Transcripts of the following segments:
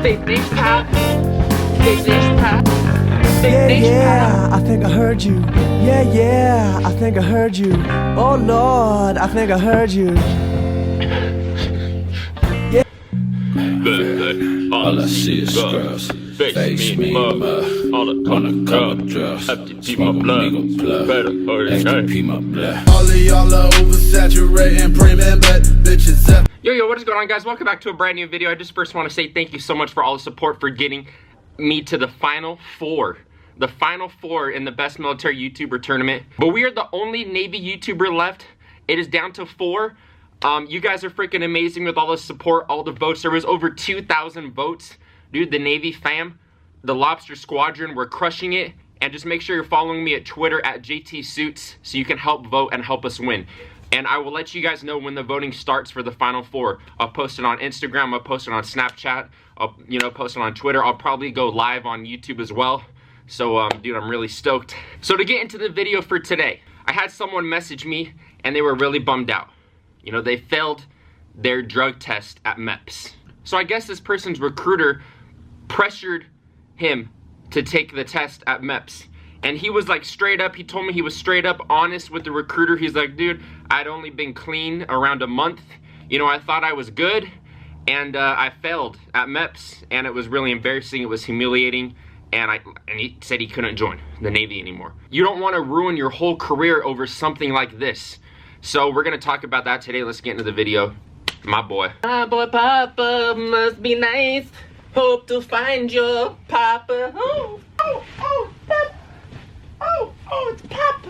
Yeah, I think I heard you. Yeah, I think I heard you. Oh Lord, I think I heard you. Yeah. All I see is scrubs, face me, wanna come drugs, smoke legal plug, FTP my blood. All of y'all are oversaturating, premium but bitches up. Yo, what is going on, guys? Welcome back to a brand new video. I just first want to say thank you so much for all the support for getting me to the final four. The final four in the best military YouTuber tournament. But we are the only Navy YouTuber left. It is down to 4. You guys are freaking amazing with all the support, all the votes. There was over 2,000 votes. Dude, the Navy fam, the Lobster Squadron, we're crushing it. And just make sure you're following me at Twitter at JTsuits so you can help vote and help us win. And I will let you guys know when the voting starts for the final 4. I'll post it on Instagram, I'll post it on Snapchat, I'll post it on Twitter. I'll probably go live on YouTube as well. So, dude, I'm really stoked. So to get into the video for today, I had someone message me and they were really bummed out. You know, they failed their drug test at MEPS. So I guess this person's recruiter pressured him to take the test at MEPS. And he was like straight up, he told me he was straight up honest with the recruiter. He's like, dude, I'd only been clean around a month. You know, I thought I was good. And I failed at MEPS. And it was really embarrassing. It was humiliating. And he said he couldn't join the Navy anymore. You don't want to ruin your whole career over something like this. So we're going to talk about that today. Let's get into the video. My boy. My boy Papa must be nice. Hope to find your Papa. Oh, Papa. Oh, it's Papa.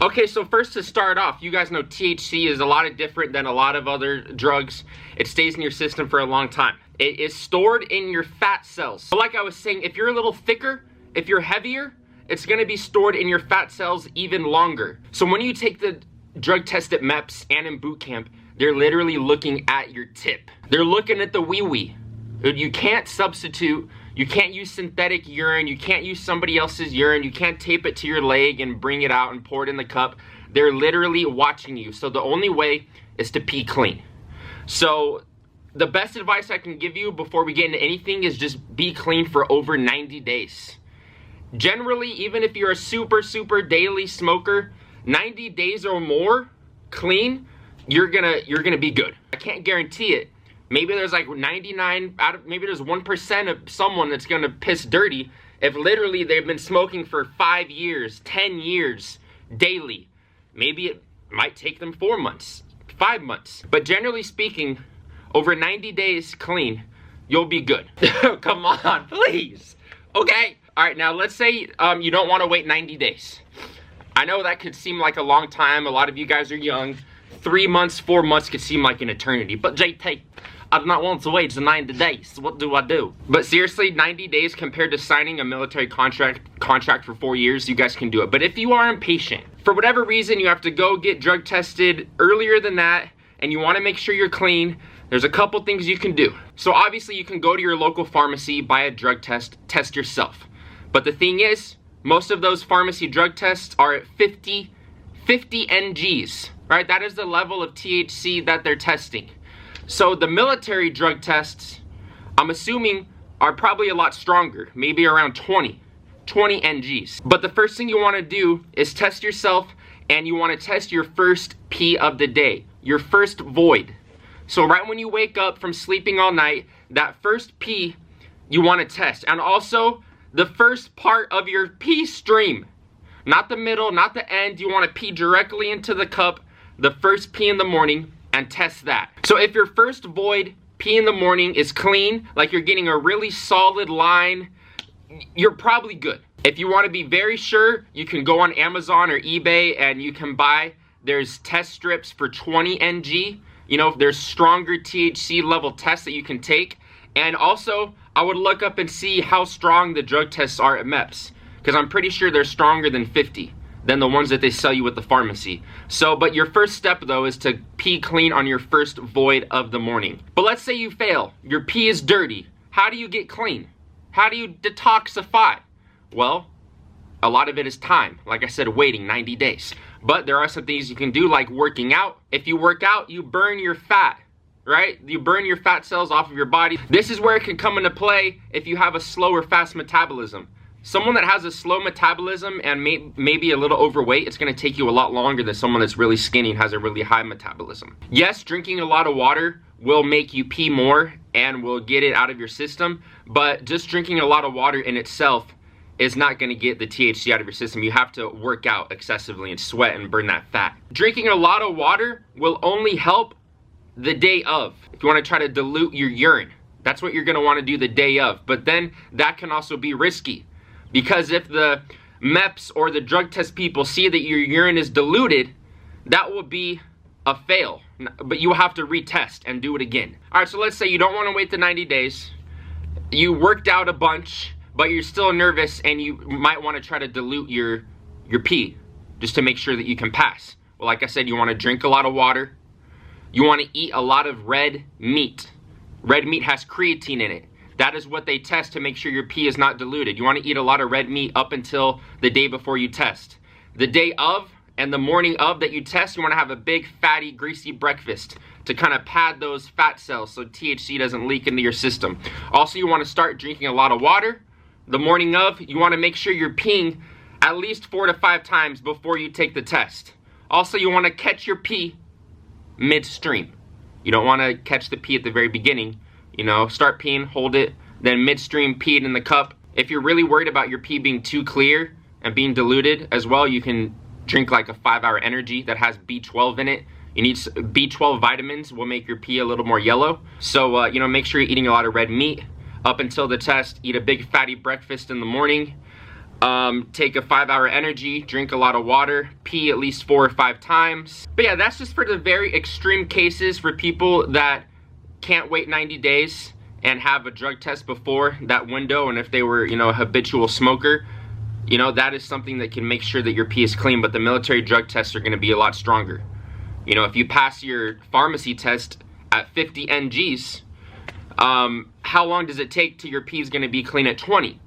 Okay, so first to start off, you guys know THC is a lot different than a lot of other drugs. It stays in your system for a long time. It is stored in your fat cells. So like I was saying, if you're a little thicker, if you're heavier, it's gonna be stored in your fat cells even longer. So when you take the drug test at MEPS and in boot camp, they're literally looking at your tip. They're looking at the wee-wee. You can't substitute, you can't use synthetic urine, you can't use somebody else's urine, you can't tape it to your leg and bring it out and pour it in the cup. They're literally watching you. So the only way is to pee clean. So the best advice I can give you before we get into anything is just be clean for over 90 days. Generally, even if you're a super daily smoker, 90 days or more clean, you're gonna be good. I can't guarantee it. Maybe there's like 99 out of, maybe there's 1% of someone that's gonna piss dirty if literally they've been smoking for 5 years, 10 years, daily. Maybe it might take them 4 months, 5 months. But generally speaking, over 90 days clean, you'll be good. Come on, please. Okay, all right, now let's say you don't wanna wait 90 days. I know that could seem like a long time. A lot of you guys are young. 3 months, 4 months could seem like an eternity. But JT, I do not want to wait the 90 days. What do I do? But seriously, 90 days compared to signing a military contract for 4 years, you guys can do it. But if you are impatient, for whatever reason, you have to go get drug tested earlier than that, and you want to make sure you're clean, there's a couple things you can do. So obviously, you can go to your local pharmacy, buy a drug test, test yourself. But the thing is, most of those pharmacy drug tests are at 50 NGs, right? That is the level of THC that they're testing. So the military drug tests, I'm assuming, are probably a lot stronger, maybe around 20 NGs. But the first thing you want to do is test yourself, and you want to test your first pee of the day, your first void. So right when you wake up from sleeping all night, that first pee you want to test. And also the first part of your pee stream, not the middle, not the end. You want to pee directly into the cup, the first pee in the morning, and test that. So if your first void pee in the morning is clean, like you're getting a really solid line, you're probably good. If you want to be very sure, you can go on Amazon or eBay and you can buy, there's test strips for 20 NG. You know, there's stronger THC level tests that you can take. And also, I would look up and see how strong the drug tests are at MEPS, because I'm pretty sure they're stronger than 50. Than the ones that they sell you at the pharmacy. So, but your first step though is to pee clean on your first void of the morning. But let's say you fail, your pee is dirty. How do you get clean? How do you detoxify? Well, a lot of it is time. Like I said, waiting 90 days. But there are some things you can do, like working out. If you work out, you burn your fat. right? You burn your fat cells off of your body. This is where it can come into play if you have a slow or fast metabolism. Someone that has a slow metabolism and maybe a little overweight, it's gonna take you a lot longer than someone that's really skinny and has a really high metabolism. Yes, drinking a lot of water will make you pee more and will get it out of your system, but just drinking a lot of water in itself is not gonna get the THC out of your system. You have to work out excessively and sweat and burn that fat. Drinking a lot of water will only help the day of. If you wanna try to dilute your urine, that's what you're gonna wanna do the day of. But then that can also be risky, because if the MEPS or the drug test people see that your urine is diluted, that will be a fail, but you will have to retest and do it again. All right, so let's say you don't wanna wait the 90 days, you worked out a bunch, but you're still nervous and you might wanna try to dilute your pee just to make sure that you can pass. Well, like I said, you wanna drink a lot of water, you wanna eat a lot of red meat. Red meat has creatine in it. That is what they test to make sure your pee is not diluted. You wanna eat a lot of red meat up until the day before you test. The day of and the morning of that you test, you wanna have a big, fatty, greasy breakfast to kind of pad those fat cells so THC doesn't leak into your system. Also, you wanna start drinking a lot of water. The morning of, you wanna make sure you're peeing at least 4 to 5 times before you take the test. Also, you wanna catch your pee midstream. You don't wanna catch the pee at the very beginning. You know, start peeing, hold it, then midstream pee it in the cup. If you're really worried about your pee being too clear and being diluted as well, you can drink like a 5-hour energy that has B12 in it. You need B12 vitamins, will make your pee a little more yellow. So, you know, make sure you're eating a lot of red meat up until the test. Eat a big fatty breakfast in the morning. Take a 5-hour energy, drink a lot of water, pee at least 4 or 5 times. But yeah, that's just for the very extreme cases for people that can't wait 90 days and have a drug test before that window, and if they were, you know, a habitual smoker, you know, that is something that can make sure that your pee is clean. But the military drug tests are going to be a lot stronger. You know, if you pass your pharmacy test at 50 NGs, how long does it take till your pee is going to be clean at 20?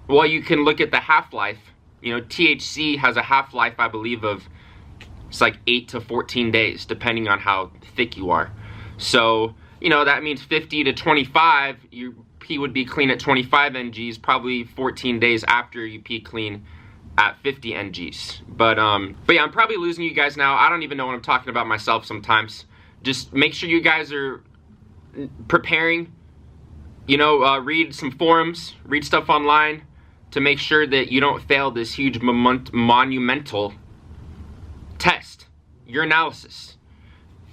Well, you can look at the half-life. You know, THC has a half-life, I believe, of it's like 8 to 14 days, depending on how thick you are. So, you know, that means 50 to 25, your pee would be clean at 25 NGs, probably 14 days after you pee clean at 50 NGs. But yeah, I'm probably losing you guys now. I don't even know what I'm talking about myself sometimes. Just make sure you guys are preparing, you know, read some forums, read stuff online to make sure that you don't fail this huge monumental test, urinalysis.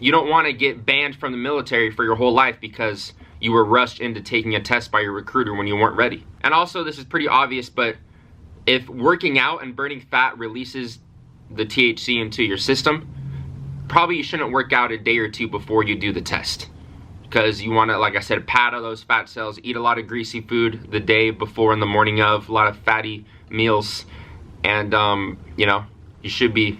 You don't want to get banned from the military for your whole life because you were rushed into taking a test by your recruiter when you weren't ready. And also, this is pretty obvious, but if working out and burning fat releases the THC into your system, probably you shouldn't work out a day or 2 before you do the test. Because you want to, like I said, pad all those fat cells, eat a lot of greasy food the day before and the morning of, a lot of fatty meals, and you know, you should be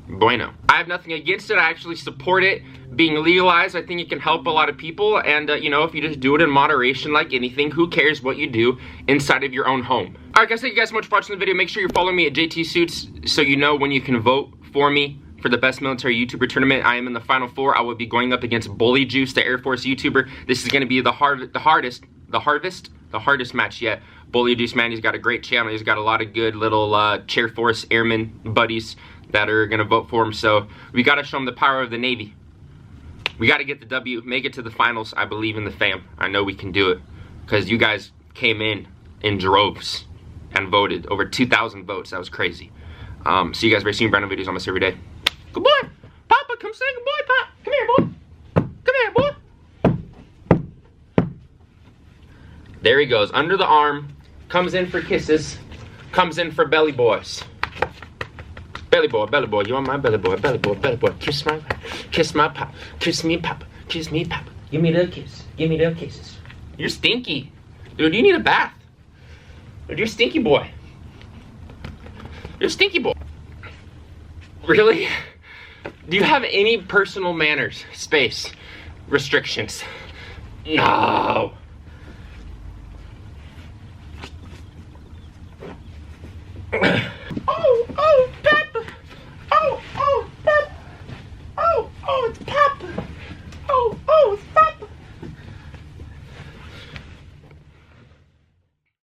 bueno. I have nothing against it. I actually support it being legalized. I think it can help a lot of people, and you know, if you just do it in moderation like anything, who cares what you do inside of your own home. Alright guys, thank you guys so much for watching the video. Make sure you're following me at JTsuits so you know when you can vote for me for the best military YouTuber tournament. I am in the final 4. I will be going up against Bully Juice, the Air Force YouTuber. This is going to be the hardest match yet. Bully Juice, man, he's got a great channel. He's got a lot of good little Chair Force airmen buddies that are going to vote for him. So we got to show him the power of the Navy. We got to get the W, make it to the finals. I believe in the fam. I know we can do it because you guys came in droves and voted. Over 2,000 votes. That was crazy. See you guys very soon. Brand new videos almost every day. Good boy. Papa, come say good boy, Pop. Come here, boy. Come here, boy. There he goes. Under the arm. Comes in for kisses. Comes in for belly boys. Belly boy, you want my belly boy, kiss my pop, kiss me pop, kiss me pop. Give me the kiss, give me the kisses. You're stinky. Dude, you need a bath. Dude, you're stinky boy. You're stinky boy. Really? Do you have any personal manners, space, restrictions? No.